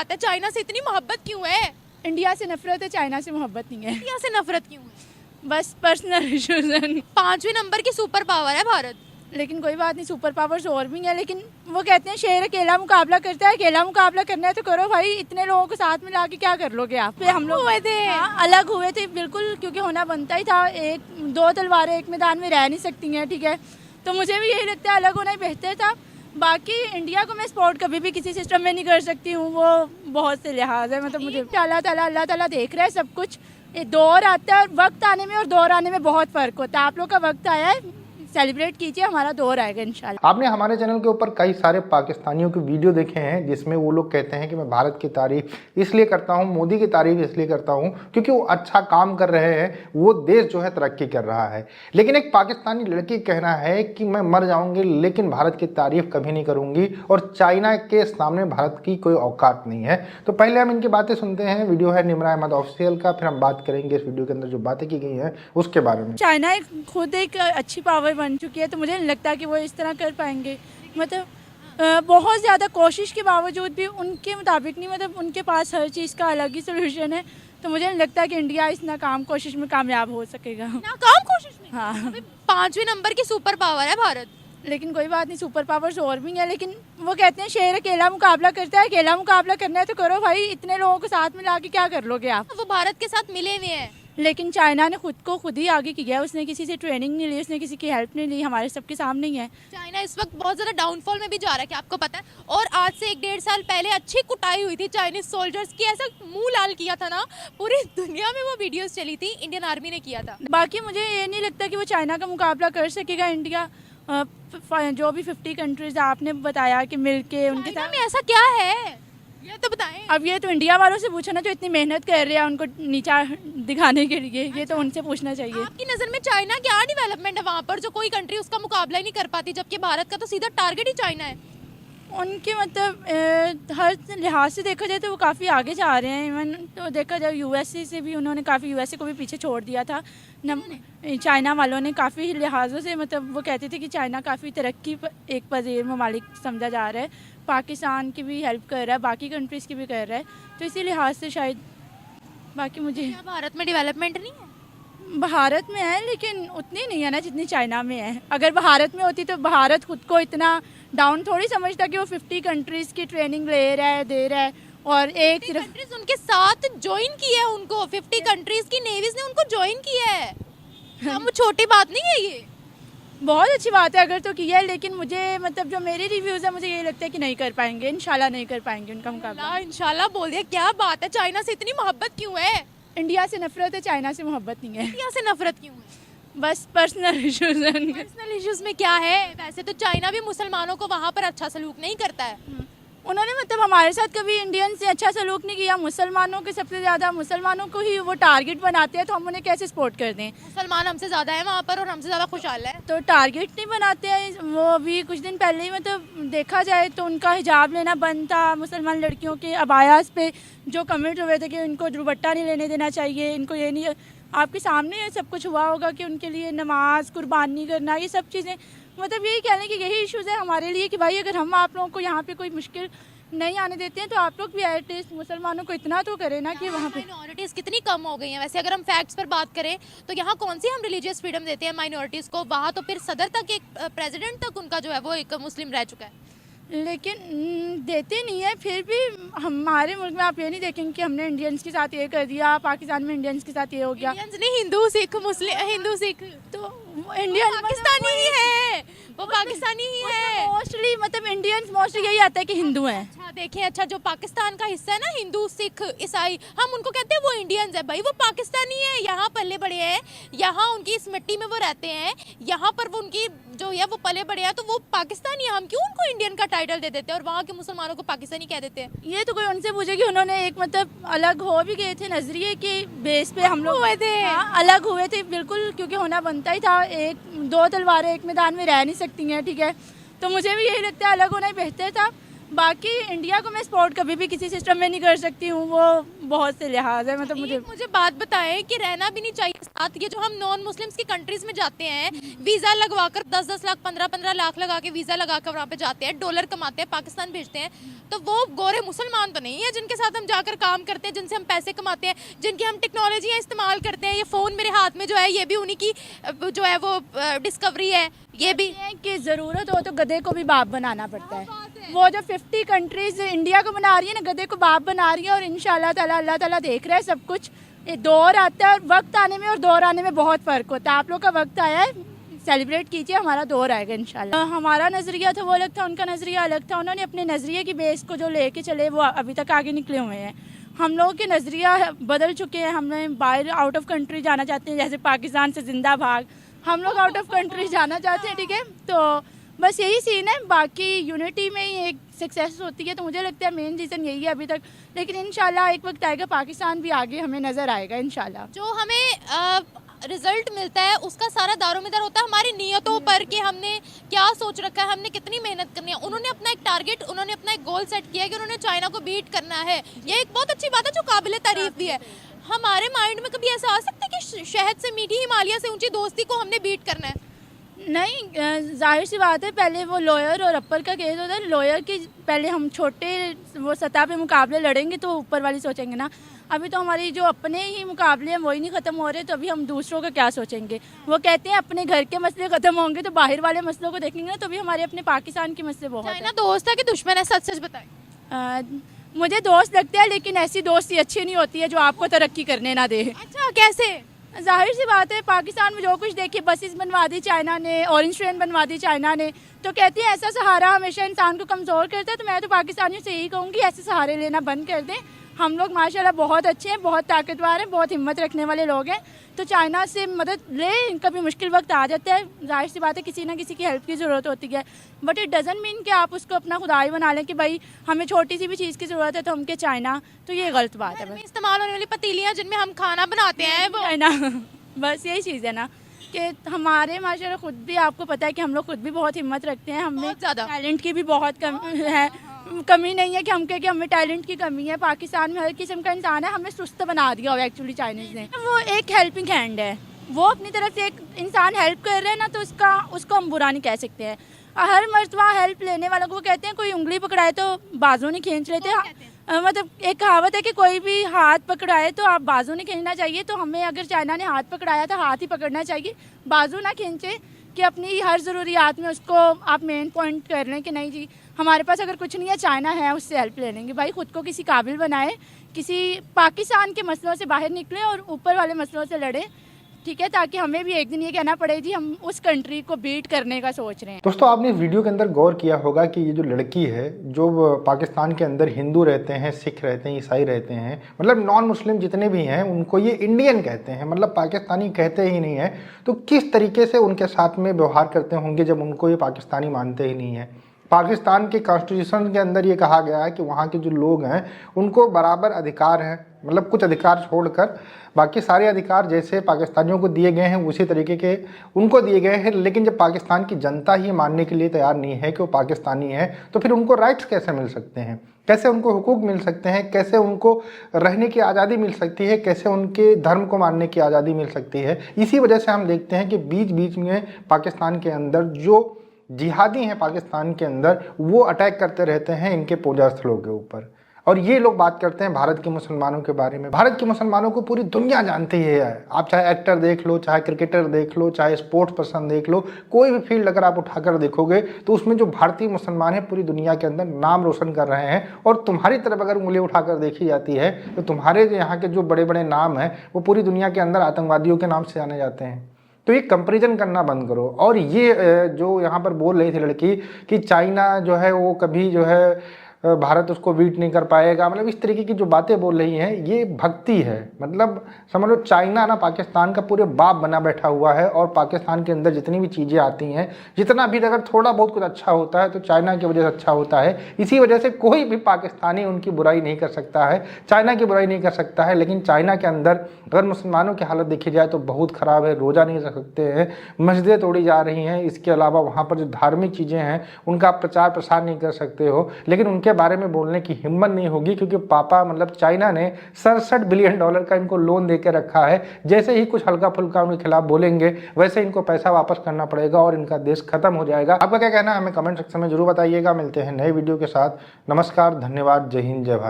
बात है, चाइना से इतनी मोहब्बत क्यों है? इंडिया से नफरत है, चाइना से मोहब्बत नहीं है। इंडिया से नफरत क्यों है? बस पर्सनल इश्यूज हैं। 5वें नंबर की सुपर पावर है भारत। लेकिन कोई बात नहीं, सुपर पावर्स और भी हैं, लेकिन वो कहते हैं शेर अकेला मुकाबला करता है। अकेला मुकाबला करना है तो करो भाई, इतने लोगों को साथ में ला के क्या कर लोगे आप? फिर हम लोग हुए थे। हाँ, अलग हुए थे बिल्कुल, क्योंकि होना बनता ही था। दो तलवारें एक मैदान में रह नहीं सकती हैं, ठीक है। तो मुझे भी यही लगता है, अलग होना ही बेहतर था। बाकी इंडिया को मैं सपोर्ट कभी भी किसी सिस्टम में नहीं कर सकती हूँ, वो बहुत से लिहाज है। मतलब मुझे अल्लाह ताला देख रहा है सब कुछ। ये दौर आता है और वक्त आने में और दौर आने में बहुत फ़र्क होता है। आप लोग का वक्त आया है, सेलिब्रेट कीजिए, हमारा दौर आएगा इंशाल्लाह। आपने हमारे चैनल के ऊपर कई सारे पाकिस्तानियों के वीडियो देखे हैं जिसमें वो लोग कहते हैं कि मैं भारत की तारीफ इसलिए करता हूँ, मोदी की तारीफ इसलिए करता हूँ क्योंकि वो अच्छा काम कर रहे हैं, वो देश जो है तरक्की कर रहा है। लेकिन एक पाकिस्तानी लड़की कहना है कि मैं मर जाऊंगी लेकिन भारत की तारीफ कभी नहीं करूंगी और चाइना के सामने भारत की कोई औकात नहीं है। तो पहले हम इनकी बातें सुनते हैं। वीडियो है निम्रा अहमद ऑफिशियल का, फिर हम बात करेंगे इस वीडियो के अंदर जो बातें की गई हैं उसके बारे में। चाइना खुद एक अच्छी पावर बन चुकी है, तो मुझे नहीं लगता कि वो इस तरह कर पाएंगे। मतलब बहुत ज़्यादा कोशिश के बावजूद भी उनके मुताबिक नहीं, मतलब उनके पास हर चीज़ का अलग ही सोल्यूशन है। तो मुझे नहीं लगता कि इंडिया इस नाकाम कोशिश में कामयाब हो सकेगा। नाकाम कोशिश में? हाँ, 5वें नंबर की सुपर पावर है भारत। लेकिन कोई बात नहीं, सुपर पावर्स और भी हैं, लेकिन वो कहते हैं शेर अकेला मुकाबला करता है। अकेला मुकाबला करना है तो करो भाई, इतने लोगों को साथ में ला के क्या कर लोगे आप? वो भारत के साथ मिले हुए हैं। लेकिन चाइना ने खुद ही आगे किया है। उसने किसी से ट्रेनिंग नहीं ली, उसने किसी की हेल्प नहीं ली, हमारे सबके सामने ही है। चाइना इस वक्त बहुत ज़्यादा डाउनफॉल में भी जा रहा है, क्या आपको पता है? और आज से 1-1.5 साल पहले अच्छी कुटाई हुई थी चाइनीज सोल्जर्स की, ऐसा मुंह लाल किया था ना, पूरी दुनिया में वो वीडियोस चली थी, इंडियन आर्मी ने किया था। बाकी मुझे ये नहीं लगता कि वो चाइना का मुकाबला कर सकेगा। इंडिया जो भी 50 कंट्रीज आपने बताया कि मिलके उनके चाइना साथ, में ऐसा क्या है ये तो बताएं। अब ये तो इंडिया वालों से पूछो ना, जो इतनी मेहनत कर रहे हैं उनको नीचा दिखाने के लिए, ये तो उनसे पूछना चाहिए। आपकी नज़र में चाइना क्या डेवलपमेंट है वहाँ पर जो कोई कंट्री उसका मुकाबला ही नहीं कर पाती, जबकि भारत का तो सीधा टारगेट ही चाइना है। उनके मतलब हर लिहाज से देखा जाए तो वो काफ़ी आगे जा रहे हैं। इवन तो देखा जाए यूएसए से भी उन्होंने काफ़ी, यूएसए को भी पीछे छोड़ दिया था चाइना वालों ने काफ़ी लिहाजों से। मतलब वो कहते थे कि चाइना काफ़ी तरक्की एक पजीर ममालिक समझा जा रहा है, पाकिस्तान की भी हेल्प कर रहा है, बाकी कंट्रीज़ की भी कर रहा है, तो इसी लिहाज से शायद। बाकी मुझे क्या भारत में डेवलपमेंट नहीं है? भारत में है लेकिन उतनी नहीं है ना जितनी चाइना में है। अगर भारत में होती तो भारत खुद को इतना डाउन थोड़ी समझता कि वो 50 कंट्रीज़ की ट्रेनिंग ले रहा है, दे रहा है, और एक सिर्फ कंट्रीज उनके साथ ज्वाइन की है। उनको 50 कंट्रीज की नेवीज ने उनको ज्वाइन किया है। हम छोटी बात नहीं है ये, बहुत अच्छी बात है अगर तो किया है। लेकिन मुझे मतलब जो मेरे रिव्यूज़ है, मुझे ये लगता है कि नहीं कर पाएंगे, इंशाल्लाह नहीं कर पाएंगे उनका मुकाबला। इंशाल्लाह बोल दिया। क्या बात है, चाइना से इतनी मोहब्बत क्यों है? इंडिया से नफरत है, चाइना से मोहब्बत नहीं है। इंडिया से नफरत क्यों है? बस पर्सनल इश्यूज हैं। पर्सनल इश्यूज में क्या है? वैसे तो चाइना भी मुसलमानों को वहाँ पर अच्छा सलूक नहीं करता है। उन्होंने मतलब हमारे साथ कभी इंडियन से अच्छा सलूक नहीं किया। मुसलमानों के सबसे ज़्यादा मुसलमानों को ही वो टारगेट बनाते हैं, तो हम उन्हें कैसे सपोर्ट कर दें? मुसलमान हमसे ज़्यादा है वहाँ पर और हमसे ज़्यादा खुशहाल है। तो टारगेट नहीं बनाते हैं। वो अभी कुछ दिन पहले ही मतलब देखा जाए तो उनका हिजाब लेना बंद था। मुसलमान लड़कियों के अबायास पे जो कमेंट हुए थे कि इनको दुपट्टा नहीं लेने देना चाहिए, इनको ये नहीं, आपके सामने ये सब कुछ हुआ होगा कि उनके लिए नमाज कुर्बानी करना, ये सब चीज़ें, मतलब यही कह लें कि यही इश्यूज़ है हमारे लिए कि भाई अगर हम आप लोगों को यहाँ पे कोई मुश्किल नहीं आने देते हैं तो आप लोग भी एटलीस्ट मुसलमानों को इतना तो करें ना कि वहाँ पे। माइनॉरिटीज़ कितनी कम हो गई हैं वैसे, अगर हम फैक्ट्स पर बात करें तो यहाँ कौन सी हम रिलीजियस फ्रीडम देते हैं माइनॉरिटीज़ को? वहाँ तो फिर सदर तक, एक प्रेसिडेंट तक उनका जो है वो एक मुस्लिम रह चुका है। लेकिन देते नहीं है। फिर भी हमारे मुल्क में आप ये नहीं देखेंगे कि हमने इंडियंस के साथ ये कर दिया, पाकिस्तान में इंडियंस के साथ ये हो गया। इंडियंस नहीं, हिंदू सिख मुस्लिम, हिंदू सिख तो इंडियन पाकिस्तानी ही है, वो पाकिस्तानी ही है मोस्टली। मतलब इंडियंस मोस्टली यही आता है कि हिंदू हैं। अच्छा देखें, अच्छा जो पाकिस्तान का हिस्सा है ना, हिंदू सिख ईसाई, हम उनको कहते हैं वो इंडियंस है। भाई वो पाकिस्तानी है, यहाँ पले बड़े हैं, यहाँ उनकी इस मिट्टी में वो रहते हैं, यहाँ पर वो उनकी जो है वो पले बड़े हैं, तो वो पाकिस्तानी है। हम क्यों उनको इंडियन का टाइटल दे देते हैं और वहाँ के मुसलमानों को पाकिस्तानी कह देते हैं? ये तो कोई उनसे पूछे कि उन्होंने एक मतलब अलग हो भी गए थे, नजरिए के बेस पे हम लोग हुए थे। हाँ, अलग हुए थे बिल्कुल, क्योंकि होना बनता ही था। दो तलवारें एक मैदान में रह नहीं सकती हैं, ठीक है। तो मुझे भी यही लगता है, अलग होना ही बेहतर था। बाकी इंडिया को मैं सपोर्ट कभी भी किसी सिस्टम में नहीं कर सकती हूँ, वो बहुत से लिहाज है, मतलब मुझे बात बताएं कि रहना भी नहीं चाहिए साथ। ये जो हम नॉन मुस्लिम्स की कंट्रीज में जाते हैं, वीजा लगवा कर 10-10 लाख 15-15 लाख लगा के वीजा लगा कर वहाँ पे जाते हैं, डॉलर कमाते हैं, पाकिस्तान भेजते हैं, तो वो गोरे मुसलमान तो नहीं है जिनके साथ हम जाकर काम करते हैं, जिनसे हम पैसे कमाते हैं, जिनकी हम टेक्नोलॉजी इस्तेमाल करते हैं। ये फ़ोन मेरे हाथ में जो है ये भी उन्हीं की जो है वो डिस्कवरी है। ये भी है कि ज़रूरत हो तो गधे को भी बाप बनाना पड़ता है। वो जो 50 कंट्रीज इंडिया को बना रही है ना, गधे को बाप बना रही है, और इंशाल्लाह ताला अल्लाह ताला देख रहा है सब कुछ। ये दौर आता है, और वक्त आने में और दौर आने में बहुत फ़र्क होता है। आप लोग का वक्त आया है, सेलिब्रेट कीजिए, हमारा दौर आएगा इंशाल्लाह। हमारा नज़रिया था वो अलग था, उनका नज़रिया अलग था। उन्होंने अपने नज़रिए की बेस को जो लेके चले वो अभी तक आगे निकले हुए हैं। हम लोगों के नज़रिया बदल चुके हैं। हमें बाहर आउट ऑफ कंट्री जाना चाहते हैं, जैसे पाकिस्तान से जिंदा भाग, हम लोग आउट ऑफ कंट्री जाना चाहते हैं, ठीक है। तो बस यही सीन है, बाकी यूनिटी में ही एक सक्सेस होती है। तो मुझे लगता है मेन रीज़न यही है अभी तक, लेकिन इंशाल्लाह एक वक्त आएगा पाकिस्तान भी आगे हमें नज़र आएगा इंशाल्लाह। जो हमें रिजल्ट मिलता है उसका सारा दारोमदार होता है हमारी नीयतों पर, कि हमने क्या सोच रखा है, हमने कितनी मेहनत करनी है। उन्होंने अपना एक टारगेट, उन्होंने अपना एक गोल सेट किया कि उन्होंने चाइना को बीट करना है। ये एक बहुत अच्छी बात है जो काबिल तारीफ भी है। हमारे माइंड में कभी ऐसा आ सकता है कि शहद से मीठी, हिमालय से ऊंची दोस्ती को हमने बीट करना है? नहीं, जाहिर सी बात है, पहले वो लोअर और अपर का केस होता है। लोअर की पहले हम छोटे वो सतह पे मुकाबले लड़ेंगे तो ऊपर वाली सोचेंगे ना। अभी तो हमारी जो अपने ही मुकाबले हैं वही नहीं ख़त्म हो रहे, तो अभी हम दूसरों का क्या सोचेंगे। वो कहते हैं अपने घर के मसले ख़त्म होंगे तो बाहर वाले मसलों को देखेंगे ना, तो भी हमारे अपने पाकिस्तान के मसले बहुत हैं। चाइना दोस्त है कि दुश्मन है, सच सच बताएं। मुझे दोस्त लगते हैं, लेकिन ऐसी दोस्ती अच्छी नहीं होती है जो आपको तरक्की करने ना दे। अच्छा, कैसे? जाहिर सी बात है, पाकिस्तान में जो कुछ देखिए, बसेस बनवा दी चाइना ने, ऑरेंज ट्रेन बनवा दी चाइना ने, तो कहते हैं ऐसा सहारा हमेशा इंसान को कमज़ोर करता है। तो मैं तो पाकिस्तानियों से यही कहूँगी, ऐसे सहारे लेना बंद कर दें। हम लोग माशाल्लाह बहुत अच्छे हैं, बहुत ताकतवर हैं, बहुत हिम्मत रखने वाले लोग हैं। तो चाइना से मदद ले, कभी मुश्किल वक्त आ जाता है, जाहिर सी बात है किसी ना किसी की हेल्प की ज़रूरत होती है। बट इट डज़न्ट मीन कि आप उसको अपना खुदाई बना लें कि भाई हमें छोटी सी भी चीज़ की ज़रूरत है तो हम के चाइना, तो ये गलत बात है। बस इस्तेमाल होने वाली पतीलियाँ जिनमें हम खाना बनाते हैं वो चाइना बस यही चीज़ है ना, कि हमारे माशाल्लाह खुद भी, आपको पता है कि हम लोग खुद भी बहुत हिम्मत रखते हैं। हमें बहुत ज़्यादा टैलेंट की भी बहुत कमी नहीं है कि हम कहें कि हमें टैलेंट की कमी है। पाकिस्तान में हर किस्म का इंसान है, हमें सुस्त बना दिया हो एक्चुअली चाइनीज़ ने। वो एक हेल्पिंग हैंड है, वो अपनी तरफ से एक इंसान हेल्प कर रहे हैं ना, तो उसको हम बुरा नहीं कह सकते हैं। हर मर्तबा हेल्प लेने वालों को कहते हैं, कोई उंगली पकड़ाए तो बाजू नहीं खींच लेते। मतलब एक कहावत है कि कोई भी हाथ पकड़ाए तो आप बाजू नहीं खींचना चाहिए। तो हमें अगर चाइना ने हाथ पकड़ाया तो हाथ ही पकड़ना चाहिए, बाजू ना खींचे, कि अपनी हर ज़रूरियात में उसको आप मेन पॉइंट कर लें कि नहीं जी हमारे पास अगर कुछ नहीं है, चाइना है, उससे हेल्प ले लेंगे। भाई खुद को किसी काबिल बनाए, किसी पाकिस्तान के मसलों से बाहर निकले और ऊपर वाले मसलों से लड़े, ठीक है, ताकि हमें भी एक दिन ये कहना पड़े जी हम उस कंट्री को बीट करने का सोच रहे हैं। दोस्तों, आपने इस वीडियो के अंदर गौर किया होगा कि ये जो लड़की है, जो पाकिस्तान के अंदर हिंदू रहते हैं, सिख रहते हैं, ईसाई रहते हैं, मतलब नॉन मुस्लिम जितने भी हैं, उनको ये इंडियन कहते हैं, मतलब पाकिस्तानी कहते ही नहीं है। तो किस तरीके से उनके साथ में व्यवहार करते होंगे जब उनको ये पाकिस्तानी मानते ही नहीं है। पाकिस्तान के कॉन्स्टिट्यूशन के अंदर ये कहा गया है कि वहाँ के जो लोग हैं उनको बराबर अधिकार हैं, मतलब कुछ अधिकार छोड़कर बाकी सारे अधिकार जैसे पाकिस्तानियों को दिए गए हैं उसी तरीके के उनको दिए गए हैं। लेकिन जब पाकिस्तान की जनता ही मानने के लिए तैयार नहीं है कि वो पाकिस्तानी है, तो फिर उनको राइट्स कैसे मिल सकते हैं, कैसे उनको हुकूक मिल सकते हैं, कैसे उनको रहने की आज़ादी मिल सकती है, कैसे उनके धर्म को मानने की आज़ादी मिल सकती है। इसी वजह से हम देखते हैं कि बीच बीच में पाकिस्तान के अंदर जो जिहादी हैं पाकिस्तान के अंदर, वो अटैक करते रहते हैं इनके पूजा स्थलों के ऊपर। और ये लोग बात करते हैं भारत के मुसलमानों के बारे में। भारत के मुसलमानों को पूरी दुनिया जानती है। आप चाहे एक्टर देख लो, चाहे क्रिकेटर देख लो, चाहे स्पोर्ट्स पर्सन देख लो, कोई भी फील्ड अगर आप उठाकर देखोगे तो उसमें जो भारतीय मुसलमान हैं पूरी दुनिया के अंदर नाम रोशन कर रहे हैं। और तुम्हारी तरफ अगर उंगली उठाकर देखी जाती है तो तुम्हारे यहाँ के जो बड़े बड़े नाम हैं वो पूरी दुनिया के अंदर आतंकवादियों के नाम से जाने जाते हैं। तो ये कंपैरिजन करना बंद करो। और ये जो यहाँ पर बोल रही थी लड़की कि चाइना जो है वो कभी जो है भारत उसको बीट नहीं कर पाएगा, मतलब इस तरीके की जो बातें बोल रही हैं ये भक्ति है। मतलब समझ लो चाइना ना पाकिस्तान का पूरे बाप बना बैठा हुआ है। और पाकिस्तान के अंदर जितनी भी चीज़ें आती हैं, जितना भी अगर थोड़ा बहुत कुछ अच्छा होता है तो चाइना की वजह से अच्छा होता है। इसी वजह से कोई भी पाकिस्तानी उनकी बुराई नहीं कर सकता है, चाइना की बुराई नहीं कर सकता है। लेकिन चाइना के अंदर अगर मुसलमानों की हालत देखी जाए तो बहुत ख़राब है। रोज़ा नहीं रख सकते हैं, मस्जिदें तोड़ी जा रही हैं, इसके अलावा वहाँ पर जो धार्मिक चीज़ें हैं उनका आप प्रचार प्रसार नहीं कर सकते हो। लेकिन उनके बारे में बोलने की हिम्मत नहीं होगी, क्योंकि पापा मतलब चाइना ने 67 बिलियन डॉलर का इनको लोन दे के रखा है। जैसे ही कुछ हल्का फुल्का उनके खिलाफ बोलेंगे वैसे इनको पैसा वापस करना पड़ेगा और इनका देश खत्म हो जाएगा। आपका क्या कहना है हमें कमेंट सेक्शन में जरूर बताइएगा। मिलते हैं नए वीडियो के साथ। नमस्कार, धन्यवाद, जय हिंद, जय भारत।